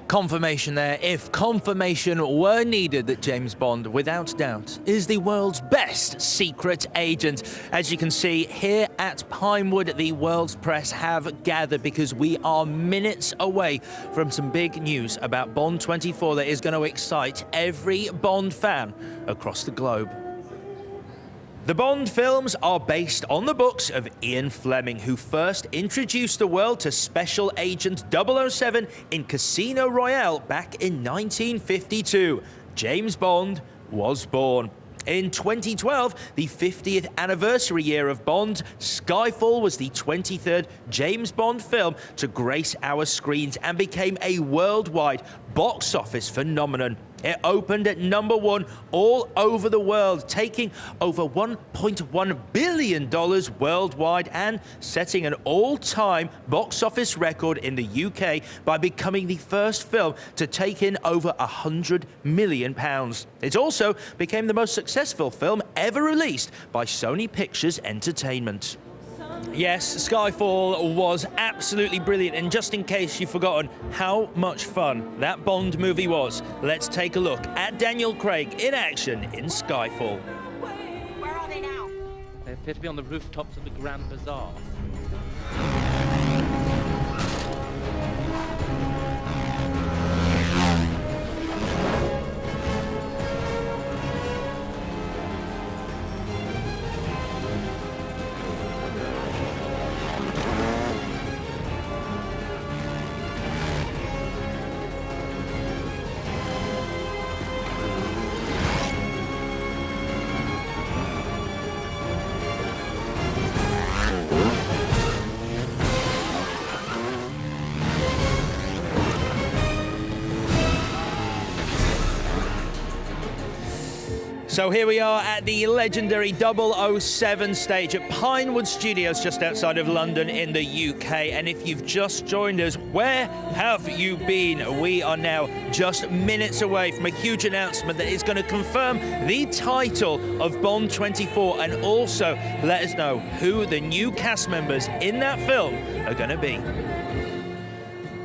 Confirmation there, if confirmation were needed, that James Bond, without doubt, is the world's best secret agent. As you can see, here at Pinewood, the world's press have gathered because we are minutes away from some big news about Bond 24 that is going to excite every Bond fan across the globe. The Bond films are based on the books of Ian Fleming, who first introduced the world to Special Agent 007 in Casino Royale back in 1952. James Bond was born. In 2012, the 50th anniversary year of Bond, Skyfall was the 23rd James Bond film to grace our screens and became a worldwide box office phenomenon. It opened at #1 all over the world, taking over $1.1 billion worldwide and setting an all-time box office record in the UK by becoming the first film to take in over £100 million. It also became the most successful film ever released by Sony Pictures Entertainment. Yes, Skyfall was absolutely brilliant, and just in case you've forgotten how much fun that Bond movie was, let's take a look at Daniel Craig in action in Skyfall. Where are they now? They appear to be on the rooftops of the Grand Bazaar. So here we are at the legendary 007 stage at Pinewood Studios just outside of London in the UK. And if you've just joined us, where have you been? We are now just minutes away from a huge announcement that is going to confirm the title of Bond 24 and also let us know who the new cast members in that film are going to be.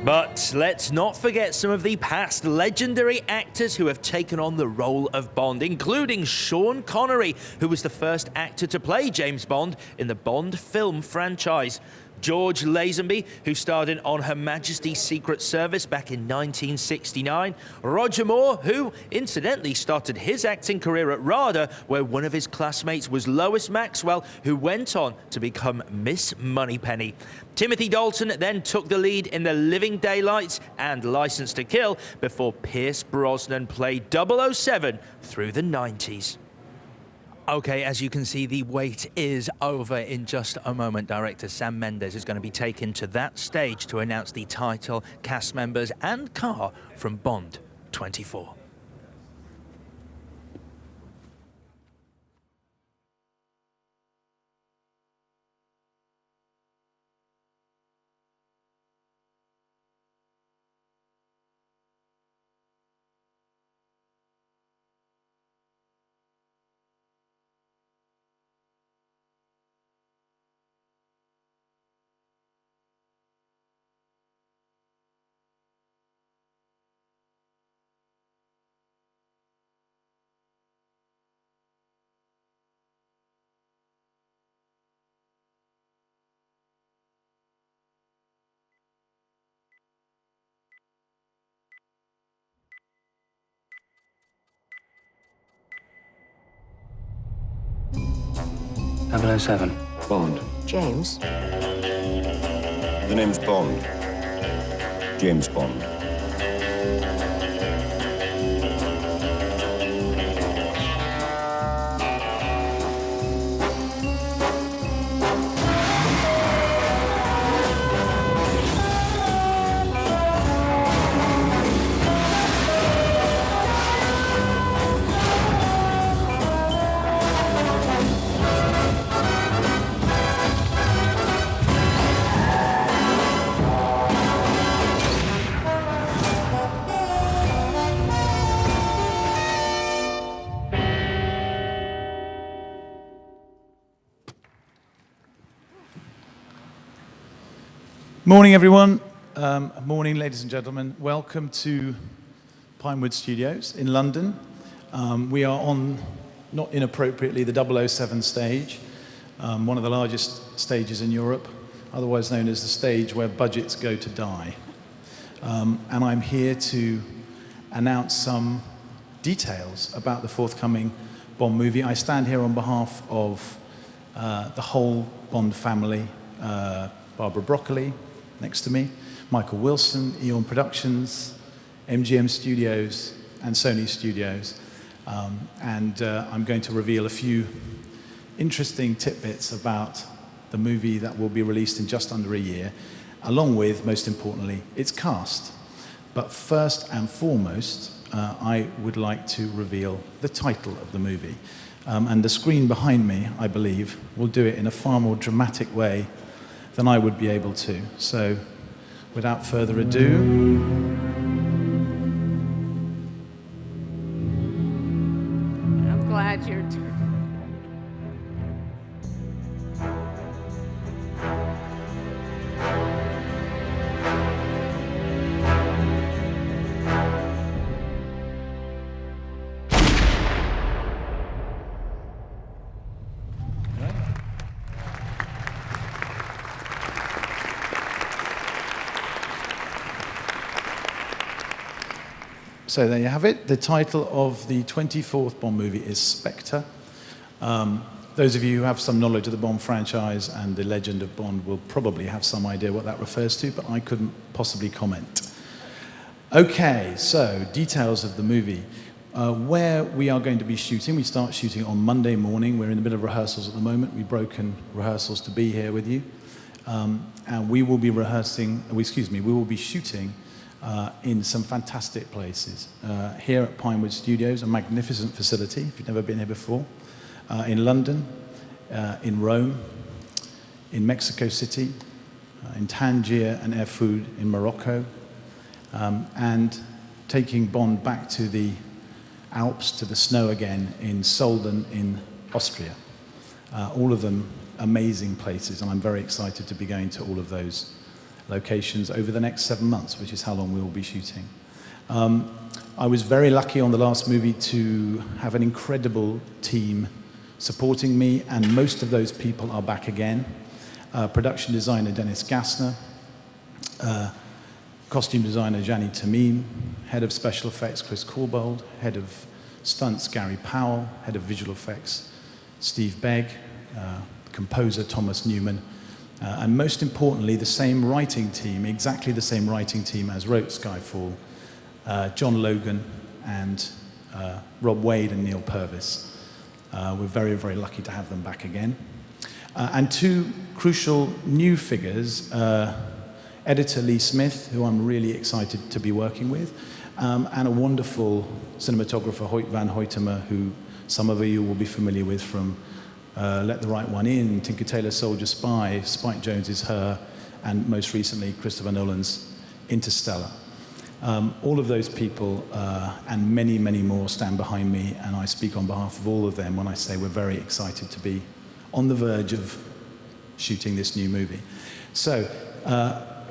But let's not forget some of the past legendary actors who have taken on the role of Bond, including Sean Connery, who was the first actor to play James Bond in the Bond film franchise. George Lazenby, who starred in On Her Majesty's Secret Service back in 1969. Roger Moore, who incidentally started his acting career at RADA, where one of his classmates was Lois Maxwell, who went on to become Miss Moneypenny. Timothy Dalton then took the lead in The Living Daylights and License to Kill before Pierce Brosnan played 007 through the 90s. Okay, as you can see, the wait is over. In just a moment, director Sam Mendes is going to be taken to that stage to announce the title, cast members and car from Bond 24. .007. Bond. James. The name's Bond. James Bond. Morning, everyone. Morning, ladies and gentlemen. Welcome to Pinewood Studios in London. We are on, not inappropriately, the 007 stage, one of the largest stages in Europe, otherwise known as the stage where budgets go to die. And I'm here to announce some details about the forthcoming Bond movie. I stand here on behalf of the whole Bond family, Barbara Broccoli, next to me, Michael Wilson, Eon Productions, MGM Studios, and Sony Studios. I'm going to reveal a few interesting tidbits about the movie that will be released in just under a year, along with, most importantly, its cast. But first and foremost, I would like to reveal the title of the movie. And the screen behind me, I believe, will do it in a far more dramatic way than I would be able to. So, without further ado, I'm glad you're... So there you have it. The title of the 24th Bond movie is Spectre. Those of you who have some knowledge of the Bond franchise and the legend of Bond will probably have some idea what that refers to, but I couldn't possibly comment. Okay, so details of the movie. Where we are going to be shooting, we start shooting on Monday morning. We're in the middle of rehearsals at the moment. We've broken rehearsals to be here with you. And we will be we will be shooting in some fantastic places. Here at Pinewood Studios, a magnificent facility, if you've never been here before, in London, in Rome, in Mexico City, in Tangier and Erfoud in Morocco, and taking Bond back to the Alps, to the snow again, in Solden in Austria. All of them amazing places, and I'm very excited to be going to all of those locations over the next 7 months, which is how long we will be shooting. I was very lucky on the last movie to have an incredible team supporting me, and most of those people are back again. Production designer Dennis Gassner, costume designer Gianni Tamim, head of special effects Chris Corbold, head of stunts Gary Powell, head of visual effects Steve Begg, composer Thomas Newman, and most importantly, the same writing team, exactly the same writing team as wrote Skyfall, John Logan and Rob Wade and Neil Purvis. We're very, very lucky to have them back again. And two crucial new figures, editor Lee Smith, who I'm really excited to be working with, and a wonderful cinematographer, Hoyt van Hoytema, who some of you will be familiar with from Let the Right One In, Tinker Tailor Soldier Spy, Spike Jonze's Her, and most recently Christopher Nolan's Interstellar. All of those people and many, many more stand behind me, and I speak on behalf of all of them when I say we're very excited to be on the verge of shooting this new movie. So,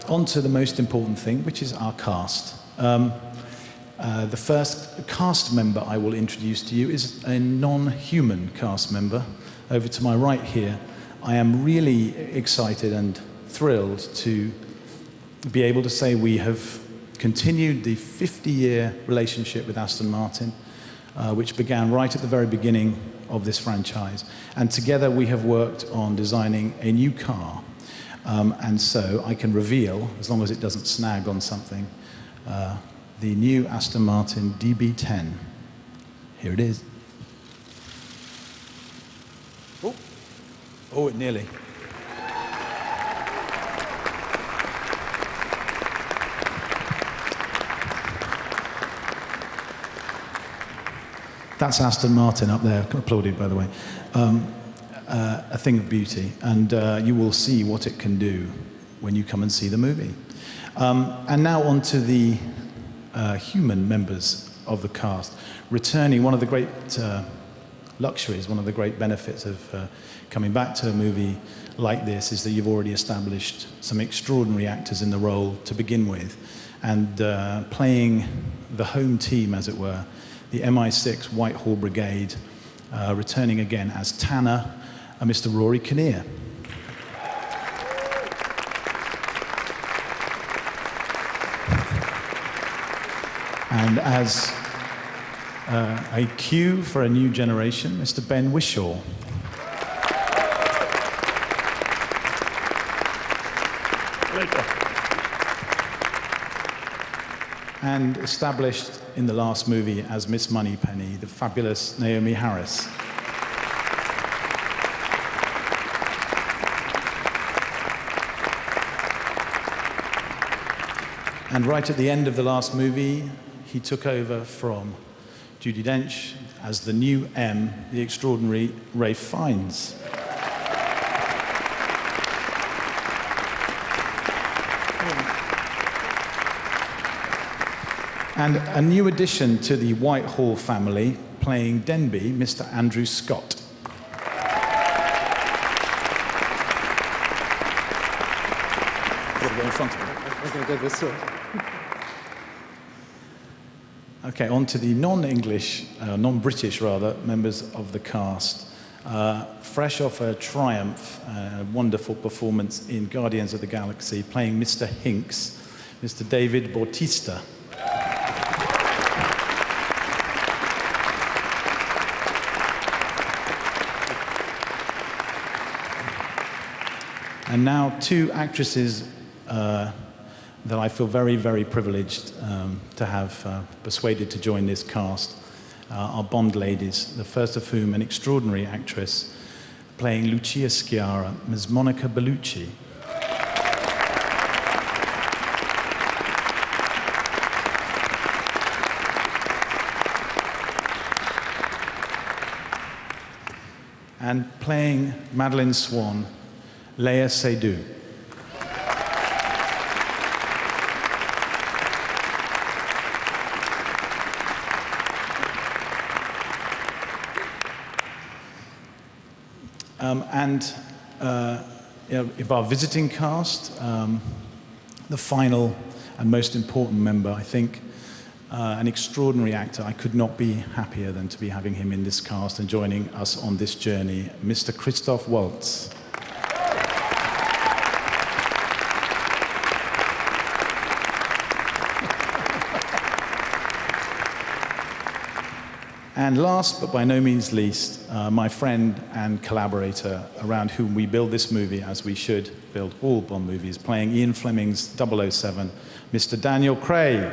on to the most important thing, which is our cast. The first cast member I will introduce to you is a non-human cast member. Over to my right here, I am really excited and thrilled to be able to say we have continued the 50-year relationship with Aston Martin, which began right at the very beginning of this franchise. And together we have worked on designing a new car. And so I can reveal, as long as it doesn't snag on something, the new Aston Martin DB10. Here it is. Oh, it nearly. That's Aston Martin up there, applauded by the way. A thing of beauty, and you will see what it can do when you come and see the movie. And now on to the human members of the cast. Returning, one of the great luxuries, one of the great benefits of coming back to a movie like this is that you've already established some extraordinary actors in the role to begin with. And playing the home team, as it were, the MI6 Whitehall Brigade, returning again as Tanner, Mr. Rory Kinnear. And as a cue for a new generation, Mr. Ben Whishaw. And established in the last movie as Miss Moneypenny, the fabulous Naomie Harris. And right at the end of the last movie, he took over from Judi Dench as the new M, the extraordinary Ralph Fiennes. And a new addition to the Whitehall family, playing Denby, Mr. Andrew Scott. In front of me. I'm going to go this way. Okay, on to the non-English, non-British rather, members of the cast. Fresh off a triumph, a wonderful performance in Guardians of the Galaxy, playing Mr. Hinks, Mr. David Bautista. And now two actresses that I feel very, very privileged to have persuaded to join this cast are Bond ladies, the first of whom an extraordinary actress playing Lucia Sciarra, Ms. Monica Bellucci. And playing Madeleine Swan, Leia Seydoux. If our visiting cast, the final and most important member, I think, an extraordinary actor. I could not be happier than to be having him in this cast and joining us on this journey, Mr. Christoph Waltz. And last, but by no means least, my friend and collaborator around whom we build this movie, as we should build all Bond movies, playing Ian Fleming's 007, Mr. Daniel Craig.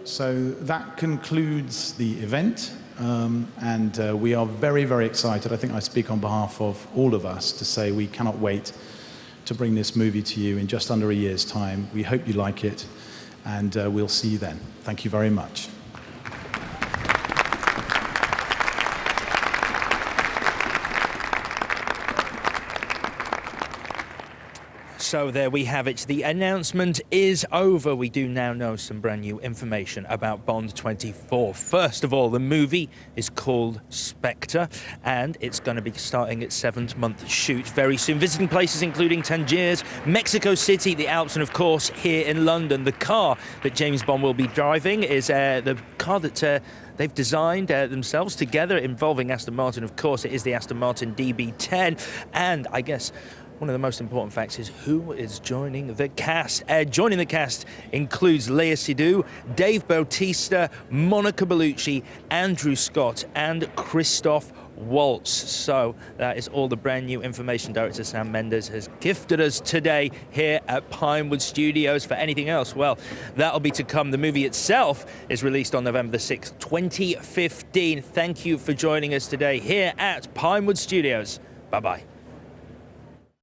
So that concludes the event, and we are very, very excited. I think I speak on behalf of all of us to say we cannot wait to bring this movie to you in just under a year's time. We hope you like it, and we'll see you then. Thank you very much. So there we have it. The announcement is over. We do now know some brand new information about Bond 24. First of all, the movie is called Spectre, and it's going to be starting its 7th-month shoot very soon. Visiting places including Tangiers, Mexico City, the Alps, and of course here in London. The car that James Bond will be driving is the car that they've designed themselves together, involving Aston Martin. Of course, it is the Aston Martin DB10, and I guess one of the most important facts is who is joining the cast. Joining the cast includes Leia Seydoux, Dave Bautista, Monica Bellucci, Andrew Scott, and Christoph Waltz. So that is all the brand new information Director Sam Mendes has gifted us today here at Pinewood Studios. For anything else, well, that'll be to come. The movie itself is released on November the 6th, 2015. Thank you for joining us today here at Pinewood Studios. Bye-bye.